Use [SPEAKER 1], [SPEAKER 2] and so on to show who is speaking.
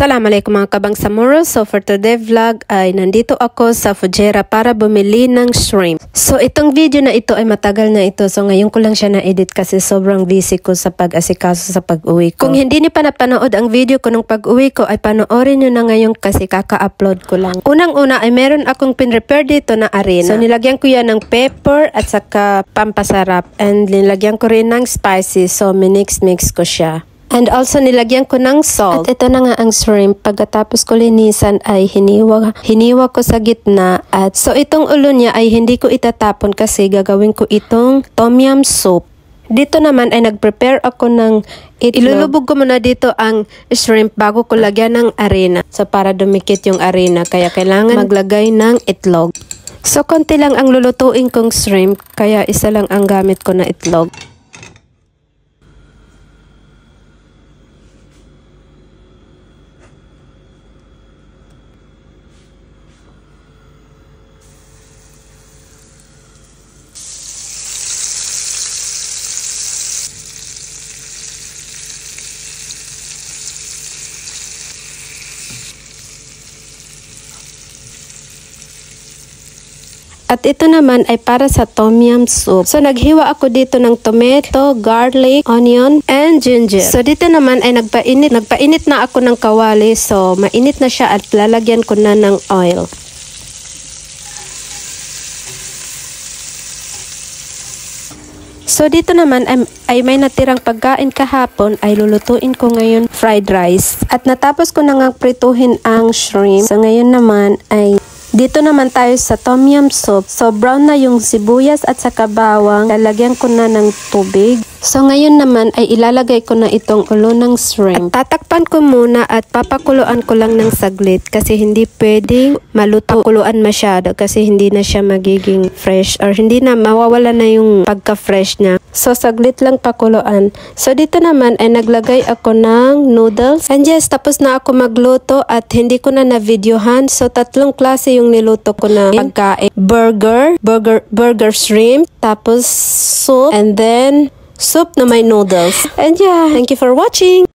[SPEAKER 1] Assalamualaikum mga kabangsamoro. So for today vlog ay nandito ako sa Fujairah para bumili ng shrimp. So itong video na ito ay matagal na ito. So ngayon ko lang siya na-edit kasi sobrang busy ko sa pag-asikaso sa pag-uwi ko. Kung hindi niyo pa napanood ang video ko nung pag-uwi ko ay panoorin niyo na ngayon kasi kaka-upload ko lang. Unang-una ay meron akong pin-prepare dito na arena. So nilagyan ko yan ng pepper at saka pampasarap. And nilagyan ko rin ng spices. So minix-mix ko siya. And also nilagyan ko ng salt. At ito na nga ang shrimp. Pagkatapos ko linisan ay hiniwa ko sa gitna. At so itong ulo niya ay hindi ko itatapon kasi gagawin ko itong tom yum soup. Dito naman ay nag-prepare ako ng itlog. Ilulubog ko muna dito ang shrimp bago ko lagyan ng arena. So para dumikit yung arena kaya kailangan maglagay ng itlog. So konti lang ang lulutuin kong shrimp kaya isa lang ang gamit ko na itlog. At ito naman ay para sa tom yum soup. So naghiwa ako dito ng tomato, garlic, onion, and ginger. So dito naman ay nagpainit na ako ng kawali. So mainit na siya at lalagyan ko na ng oil. So dito naman ay may natirang pagkain kahapon ay lulutuin ko ngayon fried rice. At natapos ko na nga prituhin ang shrimp. So ngayon naman ay dito naman tayo sa tom yum soup. So brown na yung sibuyas at saka bawang. Lalagyan ko na ng tubig. So ngayon naman ay ilalagay ko na itong ulo ng shrimp. At tatakpan ko muna at papakuluan ko lang ng saglit kasi hindi pwedeng maluto kuluan masyado kasi hindi na siya magiging fresh or hindi na mawawala na yung pagka-fresh niya. So saglit lang pakuluan. So dito naman ay naglagay ako ng noodles. And yes, tapos na ako magluto at hindi ko na na-videohan. So tatlong klase yung niluto ko na pagkain. Burger shrimp, tapos soup, and then soup na may noodles. And yeah, thank you for watching!